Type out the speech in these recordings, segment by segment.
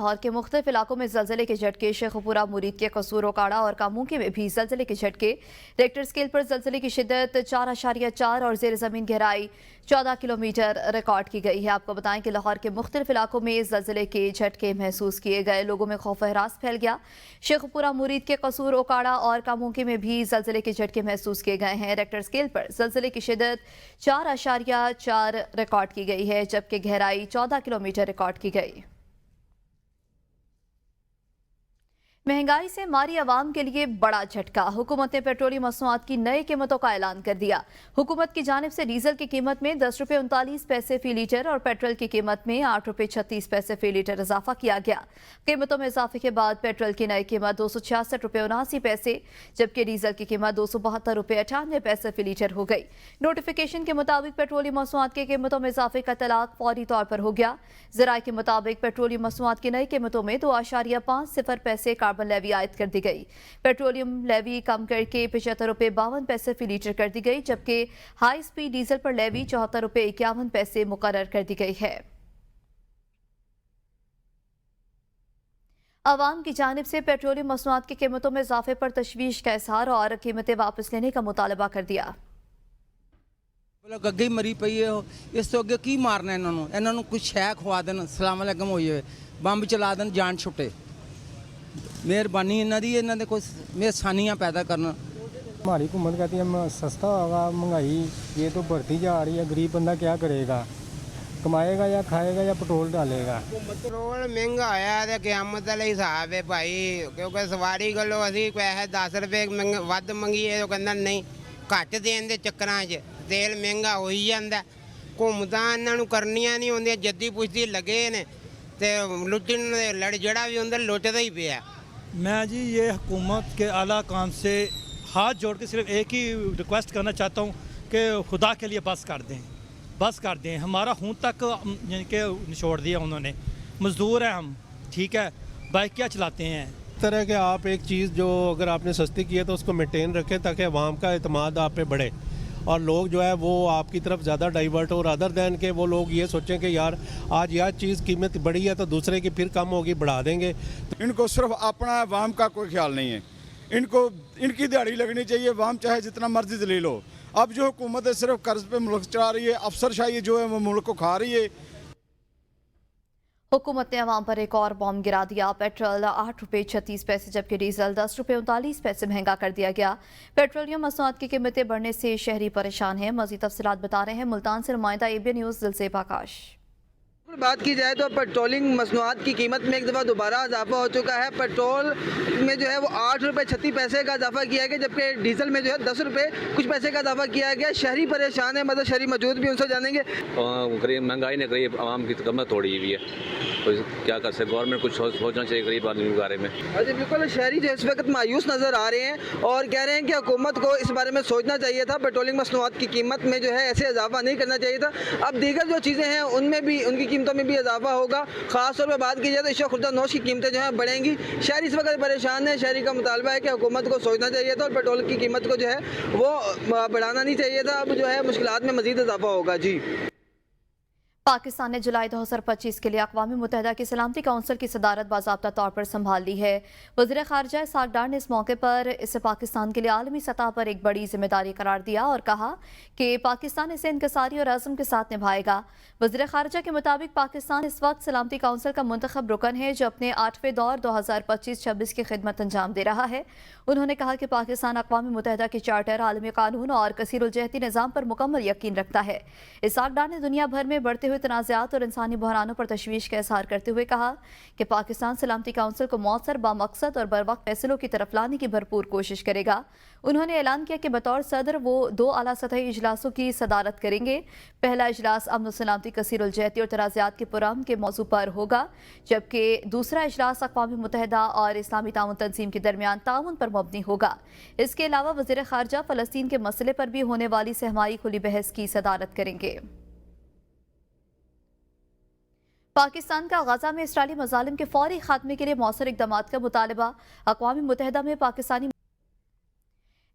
लाहौर के मुख्तलिफ इलाकों में जलजले के झटके। शेखपुरा, मुरीद के कसूर, ओकाड़ा और कामूकी में भी जलजले के झटके। रेक्टर स्केल पर जलजले की शिद्दत 4.4 और जेर जमीन गहराई 14 किलोमीटर रिकॉर्ड की गई है। आपको बताएं कि लाहौर के मुख्तलिफ इलाकों में जलजले के झटके महसूस किए गए। लोगों में खौफ हरास फैल गया। शेखपुरा, मुरीद के कसूर, ओकाड़ा और कामूकी में भी जलजले के झटके महसूस किए गए हैं। रेक्टर स्केल पर जलजले की शिद्दत 4.4 रिकॉर्ड की गई है, जबकि गहराई 14 किलोमीटर रिकॉर्ड की गई। महंगाई से मारी आवाम के लिए बड़ा झटका। हुकूमत ने पेट्रोलियम मसनूआत की नई कीमतों का ऐलान कर दिया। हुकूमत की जानिब से डीजल की कीमत में 10 रुपये 39 पैसे फी लीटर और पेट्रोल की कीमत में 8 रुपये 36 पैसे फी लीटर इजाफा किया गया। कीमतों में इजाफे के बाद पेट्रोल की नई कीमत 266 रुपये 79 पैसे, जबकि डीजल की कीमत 272 रुपये 98 पैसे फी लीटर हो गई। नोटिफिकेशन के मुताबिक पेट्रोलियम मसनूआत की कीमतों में इजाफे का तलाक फौरी तौर पर हो गया। ज़राए के मुताबिक पेट्रोलियम मसनूआत की नई कीमतों में 2.50 पैसे कार्बन लेवी आयद कर दी गई। पेट्रोलियम लेवी कम करके 75 रुपये 52 पैसे फी लीटर कर दी गई, जबकि हाई स्पीड डीजल पर लेवी 74 रुपये 51 पैसे मुकर्रर कर दी गई है। अवाम की जानिब से पेट्रोलियम मसनूआत की कीमतों में इजाफे पर तशवीश का इजहार और कीमतें वापस लेने का मुतालबा कर दिया। ਅੱਗੇ ਮਰੀ ਪਈ ਹੈ ਇਸ ਤੋਂ ਅੱਗੇ ਕੀ ਮਾਰਨਾ ਇਹਨਾਂ ਨੂੰ ਕੋਈ ਸ਼ੈ ਖਵਾ ਦੇਣ, ਸਲਾਮ ਅਲੈਕਮ ਹੋਈਏ, ਬੰਬ ਚਲਾ ਦੇਣ, ਜਾਨ ਛੁੱਟੇ। मेहरबानी इन्हों ने कुछ आसानियाँ पैदा करना। हमारी हुकूमत कहती है सस्ता होगा, महंगाई ये तो बढ़ती जा रही है, गरीब बंदा क्या करेगा, कमाएगा या खाएगा या पेट्रोल डालेगा। पेट्रोल महंगा होया तो क़यामत वाला हिसाब है भाई, क्योंकि सवारी को असी पैसे 10 रुपये वध मंगीए तो कहना नहीं, घट देने के चक्कर च तेल महंगा हो ही जाता। घूमता इन्हों करनिया नहीं होंदियां, जद्दी पुछदी लगे ने तो लुटन लड़ जड़ा भी होंदा लुटदा ही पिया। मैं जी ये हुकूमत के आला काम से हाथ जोड़ के सिर्फ एक ही रिक्वेस्ट करना चाहता हूँ कि खुदा के लिए बस कर दें। हमारा खून तक यानी कि निचोड़ दिया उन्होंने। मज़दूर हैं हम, ठीक है, बाइक क्या चलाते हैं। तरह के आप एक चीज़ जो अगर आपने सस्ती की है तो उसको मेंटेन रखें ताकि अवाम का एतमाद आप पे बढ़े और लोग जो है वो आपकी तरफ ज़्यादा डाइवर्ट हो, अदर दैन के वो लोग ये सोचें कि यार आज यह चीज़ कीमत बढ़ी है तो दूसरे की फिर कम होगी, बढ़ा देंगे। इनको सिर्फ अपना अवाम का कोई ख्याल नहीं है, इनको इनकी दिहाड़ी लगनी चाहिए, अवाम चाहे जितना मर्जी दलील हो। अब जो हुकूमत है सिर्फ कर्ज पे मुल्क चला रही है, अफसरशाही जो है वो मुल्क को खा रही है। हुकूमत ने अवाम पर एक और बॉम्ब गिरा दिया। पेट्रोल 8 रुपये 36 पैसे जबकि डीजल 10 रुपये 39 पैसे महंगा कर दिया गया। पेट्रोलियम मसनूआत की कीमतें बढ़ने से शहरी परेशान हैं। मज़ीद तफसीलात बता रहे हैं मुल्तान से नुमाइंदा एबीएन न्यूज़ दिलसेब आकाश। बात की जाए तो पेट्रोलिंग मसनूआत की कीमत में एक दफ़ा दोबारा इजाफा हो चुका है। पेट्रोल में जो है वो 8 रुपये 36 पैसे का इजाफा किया गया, जबकि डीजल में जो है 10 रुपये कुछ पैसे का इजाफा किया गया। शहरी परेशान है, मतलब शहरी मौजूद भी उनसे जानेंगे। गरीब महंगाई ने गरीब आवाम की कमर तोड़ी हुई है, तो क्या कर सकते, गवर्नमेंट कुछ सोचना चाहिए गरीब आदमी के बारे में। अरे बिल्कुल, शहरी जो इस वक्त मायूस नज़र आ रहे हैं और कह रहे हैं कि हुकूमत को इस बारे में सोचना चाहिए था। पेट्रोलिंग मसनूआत की कीमत में जो है ऐसे इजाफा नहीं करना चाहिए था। अब दीगर जो चीज़ें हैं उनमें भी, उनकी कीमतों में भी इजाफा होगा। खास तौर पर बात की जाए तो इशा खुर्दा नोश की कीमतें जो है बढ़ेंगी। शहरी इस वक्त परेशान है। शहरी का मुतालबा है कि हुकूमत को सोचना चाहिए था और पेट्रोल की कीमत को जो है वो बढ़ाना नहीं चाहिए था। अब जो है मुश्किलात में मजीद इजाफा होगा। जी, पाकिस्तान ने जुलाई 2025 के लिए अक़वाम मुत्तहिदा की सलामती कौंसिल की सदारत बाज़ाब्ता तौर पर संभाल ली है। वज़ीर ख़ारजा इस्हाक़ डार ने इस मौके पर इसे पाकिस्तान के लिए आलमी सतह पर एक बड़ी जिम्मेदारी करार दिया और कहा कि पाकिस्तान इसे इंकसारी और अज़्म के साथ निभाएगा। वज़ीर ख़ारजा के मुताबिक पाकिस्तान इस वक्त सलामती कौंसिल का मुंतखब रुकन है जो अपने 8वें दौर 2025-26 की खिदमत अंजाम दे रहा है। उन्होंने कहा कि पाकिस्तान अक़वाम मुत्तहिदा के चार्टर, आलमी कानून और कसीरुलजहती निज़ाम पर मुकम्मल यकीन रखता है। इस्हाक़ डार ने दुनिया भर में बढ़ते हुए तनाज़ात और इंसानी बहरानों पर तशवीश का इजहार करते हुए कहा कि पाकिस्तान सलामती काउंसिल को मौसर, बामकसद और बरवक्त फैसलों की तरफ लाने की भरपूर कोशिश करेगा। उन्होंने ऐलान किया कि बतौर सदर वो 2 आला सतही इजलासों की सदारत करेंगे। पहला इजलास अमन सलामती, कसीरुलजहती और तनाज़ात के पुरअमन के मौजू पर होगा, जबकि दूसरा इजलास अक़वाम मुत्तहिदा और इस्लामी ताउन तंजीम के दरमियान ताउन पर मबनी होगा। इसके अलावा वज़ीर ख़ारजा फ़लस्तीन के मसले पर भी होने वाली सहमाई खुली बहस की सदारत करेंगे। पाकिस्तान का गजा में इसराइली मज़ालिम के फौरी खात्मे के लिए मौसर इक़दामात का मुतालबा। अक़वाम मुत्तहिदा में पाकिस्तानी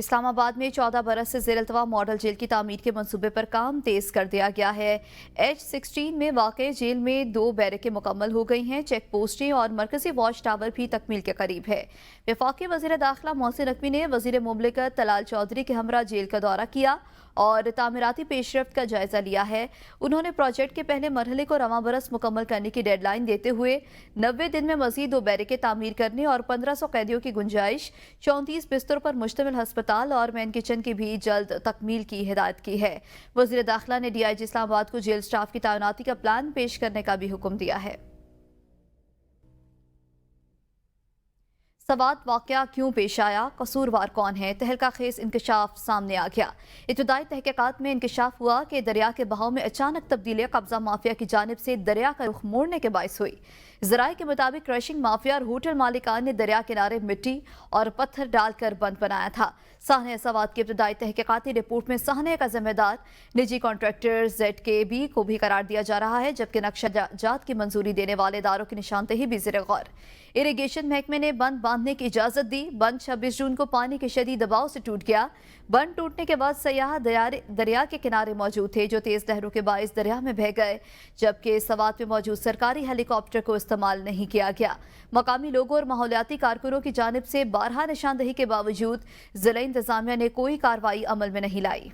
اسلام آباد میں 14 برس سے زیر التوا ماڈل جیل کی تعمیر کے منصوبے پر کام تیز کر دیا گیا ہے۔ H16 میں واقع جیل میں 2 بیرکیں مکمل ہو گئی ہیں۔ چیک پوسٹیں اور مرکزی واچ ٹاور بھی تکمیل کے قریب ہے۔ وفاقی وزیر داخلہ محسن نقوی نے وزیر مملکت طلال چودھری کے ہمراہ جیل کا دورہ کیا اور تعمیراتی پیش رفت کا جائزہ لیا ہے۔ انہوں نے پروجیکٹ کے پہلے مرحلے کو رواں برس مکمل کرنے کی ڈیڈ لائن دیتے ہوئے 90 دن میں مزید 2 بیرکیں تعمیر کرنے اور 1500 قیدیوں کی گنجائش، 34 بستروں پر مشتمل ہسپتال اور مین کچن کی بھی جلد تکمیل کی ہدایت کی ہے۔ وزیر داخلہ نے DIG اسلام آباد کو جیل سٹاف کی تعیناتی کا پلان پیش کرنے کا بھی حکم دیا ہے۔ سوات واقعہ کیوں پیش آیا، قصوروار کون ہے، تہلکہ خیز انکشاف سامنے آ گیا۔ ابتدائی تحقیقات میں انکشاف ہوا کہ دریا کے بہاؤ میں اچانک تبدیلی قبضہ مافیا کی جانب سے دریا کا رخ موڑنے کے باعث ہوئی۔ ذرائع کے مطابق کرشنگ مافیا اور ہوٹل مالکان نے دریا کنارے مٹی اور پتھر ڈال کر بند بنایا تھا۔ سانحہ سوات کی ابتدائی تحقیقاتی رپورٹ میں سانحہ کا ذمہ دار نجی کانٹریکٹر ZKB کو بھی قرار دیا جا رہا ہے، جبکہ نقشہ جات کی منظوری دینے والے اداروں کی نشاندہی بھی زیر غور۔ اریگیشن محکمے نے بند باندھنے کی اجازت دی۔ بند 26 جون کو پانی کے شدید دباؤ سے ٹوٹ گیا۔ بند ٹوٹنے کے بعد سیاح دریا کے کنارے موجود تھے جو تیز لہروں کے باعث دریا میں بہہ گئے، جبکہ سوات میں موجود سرکاری ہیلی کاپٹر کو استعمال نہیں کیا گیا۔ مقامی لوگوں اور ماحولیاتی کارکنوں کی جانب سے بارہا نشاندہی کے باوجود ضلع انتظامیہ نے کوئی کارروائی عمل میں نہیں لائی۔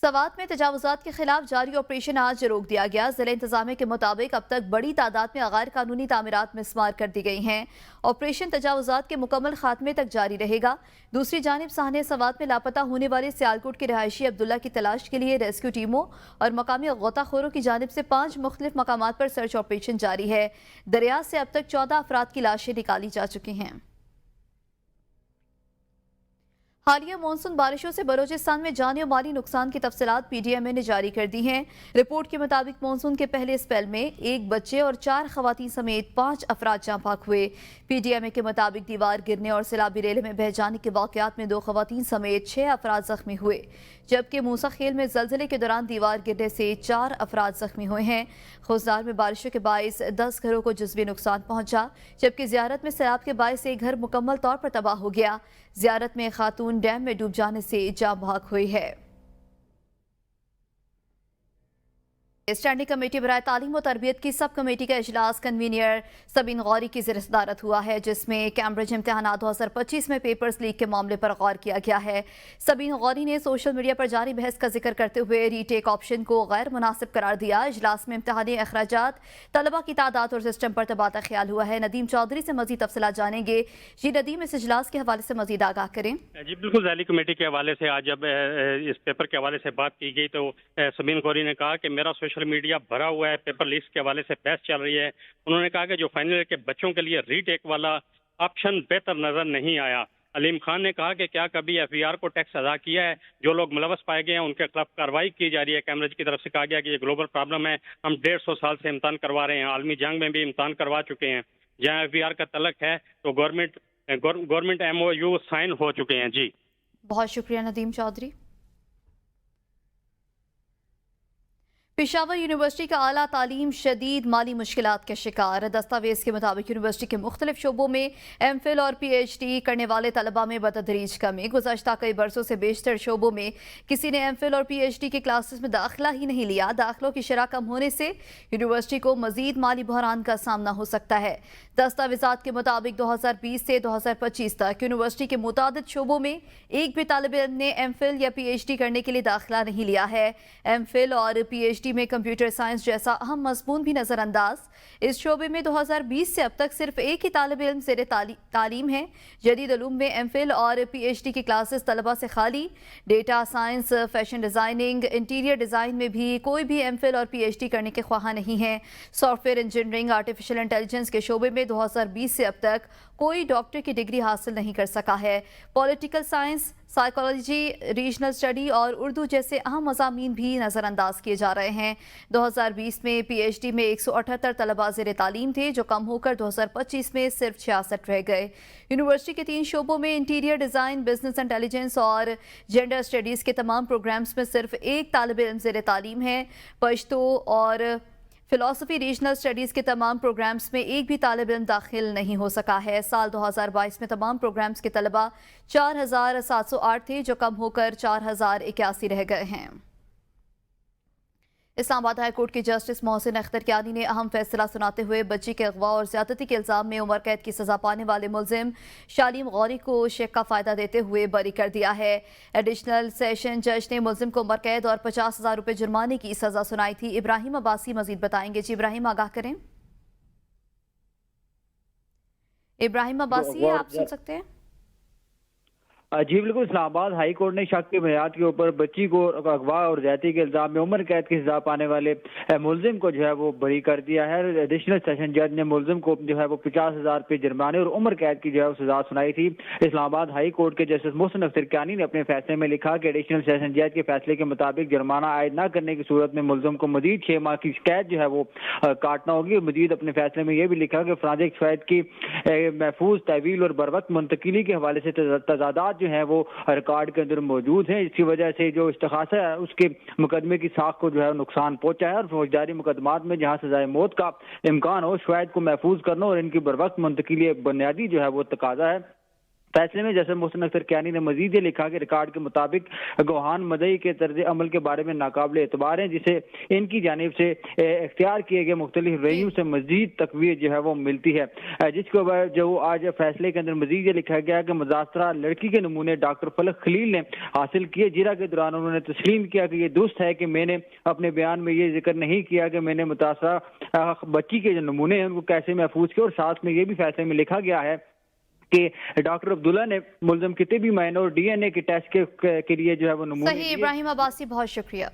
سوات میں تجاوزات کے خلاف جاری آپریشن آج روک دیا گیا۔ ضلع انتظامیہ کے مطابق اب تک بڑی تعداد میں غیر قانونی تعمیرات مسمار کر دی گئی ہیں۔ آپریشن تجاوزات کے مکمل خاتمے تک جاری رہے گا۔ دوسری جانب سانحہ سوات میں لاپتہ ہونے والے سیالکوٹ کے رہائشی عبداللہ کی تلاش کے لیے ریسکیو ٹیموں اور مقامی غوطہ خوروں کی جانب سے 5 مختلف مقامات پر سرچ آپریشن جاری ہے۔ دریا سے اب تک 14 افراد کی لاشیں نکالی جا چکی ہیں۔ حالیہ مانسون بارشوں سے بلوچستان میں جانی و مالی نقصان کی تفصیلات PDMA نے جاری کر دی ہیں۔ رپورٹ کے مطابق مانسون کے پہلے اسپیل میں 1 بچے اور 4 خواتین سمیت 5 افراد جاں بحق ہوئے۔ PDMA کے مطابق دیوار گرنے اور سیلابی ریلے میں بہہ جانے کے واقعات میں 2 خواتین سمیت 6 افراد زخمی ہوئے، جبکہ موسیٰ خیل میں زلزلے کے دوران دیوار گرنے سے 4 افراد زخمی ہوئے ہیں۔ خوزدار میں بارشوں کے باعث 10 گھروں کو جزوی نقصان پہنچا، جبکہ زیارت میں سیلاب کے باعث ایک گھر مکمل طور پر تباہ ہو گیا۔ زیارت میں خاتون ڈیم میں ڈوب جانے سے جاں بحق ہوئی ہے۔ اسٹینڈنگ کمیٹی برائے تعلیم و تربیت کی سب کمیٹی کا اجلاس کنوینر سبین غوری کی زیر صدارت ہوا ہے، جس میں کیمبرج امتحانات 2025 میں پیپرز لیک کے معاملے پر غور کیا گیا ہے۔ سبین غوری نے سوشل میڈیا پر جاری بحث کا ذکر کرتے ہوئے ری ٹیک آپشن کو غیر مناسب قرار دیا۔ اجلاس میں امتحانی اخراجات، طلبہ کی تعداد اور سسٹم پر تبادلہ خیال ہوا ہے۔ ندیم چودھری سے مزید تفصیلات جانیں گے۔ جی ندیم، اس اجلاس کے حوالے سے مزید آگاہ کریں۔ جی بالکل، ذیلی کمیٹی کے حوالے سے آج جب اس پیپر کے حوالے سے بات کی گئی تو سبین غوری نے کہا کہ میرا سوشل میڈیا بھرا ہوا ہے، پیپر لیکس کے حوالے سے بحث چل رہی ہے۔ انہوں نے کہا کہ جو فائنل ایئر کے بچوں کے لیے ری ٹیک والا آپشن بہتر نظر نہیں آیا۔ علیم خان نے کہا کہ کیا کبھی FER کو ٹیکس ادا کیا ہے؟ جو لوگ ملوث پائے گئے ہیں ان کے خلاف کارروائی کی جا رہی ہے۔ کیمبرج کی طرف سے کہا گیا کہ یہ گلوبل پرابلم ہے، ہم 150 سال سے امتحان کروا رہے ہیں، عالمی جنگ میں بھی امتحان کروا چکے ہیں۔ جہاں FER کا تعلق ہے تو گورنمنٹ MOU سائن ہو چکے ہیں۔ جی بہت شکریہ ندیم چودھری۔ پشاور یونیورسٹی کا اعلیٰ تعلیم شدید مالی مشکلات کا شکار۔ دستاویز کے مطابق یونیورسٹی کے مختلف شعبوں میں MPhil اور PhD کرنے والے طلباء میں بتدریج کمی۔ گزشتہ کئی برسوں سے بیشتر شعبوں میں کسی نے MPhil اور PhD کے کلاسز میں داخلہ ہی نہیں لیا۔ داخلوں کی شرح کم ہونے سے یونیورسٹی کو مزید مالی بحران کا سامنا ہو سکتا ہے۔ دستاویزات کے مطابق 2020 سے 2025 تک یونیورسٹی کے متعدد شعبوں میں ایک بھی طالب علم نے MPhil یا PhD کرنے کے لیے داخلہ نہیں لیا ہے۔ MPhil اور PhD میں کمپیوٹر سائنس جیسا اہم مضمون بھی نظر انداز۔ اس شعبے میں 2020 سے اب تک صرف ایک ہی طالب علم زیر تعلیم ہے۔ جدید علوم میں MPhil اور PhD کی کلاسز طلبہ سے خالی۔ Data science, fashion designing, interior design میں بھی کوئی بھی MPhil اور PhD کرنے کے خواہاں نہیں ہے۔ Soft ware engineering, artificial intelligence کے شعبے میں 2020 سے اب تک کوئی ڈاکٹر کی ڈگری حاصل نہیں کر سکا ہے۔ Political science, psychology, regional study اور اردو جیسے اہم مضامین بھی نظر انداز کیے جا رہے ہیں۔ 2020 میں PhD میں 178 طلباء زیر تعلیم تھے، جو کم ہو کر 2025 میں صرف 66 رہ گئے۔ یونیورسٹی کے 3 شعبوں میں انٹیریئر ڈیزائن، بزنس انٹیلیجنس اور جینڈر اسٹڈیز کے تمام پروگرامز میں صرف ایک طالب علم زیر تعلیم ہے۔ پشتو اور फिलॉसफी रीजनल स्टडीज के तमाम प्रोग्राम्स में एक भी तालिब इल्म दाखिल नहीं हो सका है। साल 2022 में तमाम प्रोग्राम्स के तलबा 4708 थे, जो कम होकर 4081 रह गए हैं। इस्लामाबाद हाई कोर्ट के जस्टिस मोहसिन अख्तर कियानी ने अहम फैसला सुनाते हुए बच्ची के अगवा और ज्यादती के इल्जाम में उम्र कैद की सजा पाने वाले मुलजिम शालीम गौरी को शेख का फायदा देते हुए बरी कर दिया है। एडिशनल सेशन जज ने मुलजिम को उम्र कैद और 50,000 रुपए जुर्माने की सजा सुनाई थी। इब्राहिम अब्बासी मजीद बताएंगे। जी इब्राहिम, आगाह करें। इब्राहिम अब्बासी, आप सुन सकते हैं? जी बिल्कुल, इस्लामाबाद हाई कोर्ट ने शक की बुनियाद के ऊपर बच्ची को अगवा और ज्यादती के इल्जाम में उम्र कैद की सजा पाने वाले मुलजिम को जो है वो बरी कर दिया है। एडिशनल सेशन जज ने मुलजिम को जो है वो 50,000 रुपये जुर्माने और उम्र कैद की जो है वो सजा सुनाई थी। इस्लामाबाद हाई कोर्ट के जस्टिस मोहसिन अख्तर कियानी ने अपने फैसले में लिखा कि एडिशनल सेशन जज के फैसले के मुताबिक जुर्माना आयद न करने की सूरत में मुलजिम को मजीद 6 माह की कैद जो है वो काटना होगी। मजीद अपने फैसले में यह भी लिखा कि फराजिक शवाहिद की महफूज तहवील और बरवक्त मुंतकिली के हवाले से तजादात जो है वो रिकॉर्ड के अंदर मौजूद हैं। इसकी वजह से जो इस्तखासा है उसके मुकदमे की साख को जो है नुकसान पहुंचा है और फौजदारी मुकदमात में जहां सजाए मौत का इम्कान हो, शवाहिद को महफूज करना और इनकी बरवक्त मुंतकिली एक बुनियादी जो है वो तकाजा है। फैसले में जैसे मोहसिन अख्तर कियानी ने मजीद ये लिखा कि रिकॉर्ड के मुताबिक गवाहान मदई के तर्ज अमल के बारे में नाकाबिल एतबार हैं, जिसे इनकी जानिब से इख्तियार किए गए मुख्तलिफ रवैयों से मजीद तकवीर जो है वो मिलती है। जिसको जो आज फैसले के अंदर मजीद ये लिखा गया कि मुजासरा लड़की के नमूने डॉक्टर फलक खलील ने हासिल किए। जिरा के दौरान उन्होंने तस्लीम किया कि ये दुरुस्त है कि मैंने अपने बयान में ये जिक्र नहीं किया कि मैंने मुतासरा बच्ची के जो नमूने हैं उनको कैसे महफूज किया। और साथ में ये भी फैसले में लिखा गया है कि डॉक्टर अब्दुल्ला ने मुलजिम के तिबी मायने और DNA के टेस्ट के लिए जो है वो नमूने। सही इब्राहिम अब्बासी, बहुत शुक्रिया।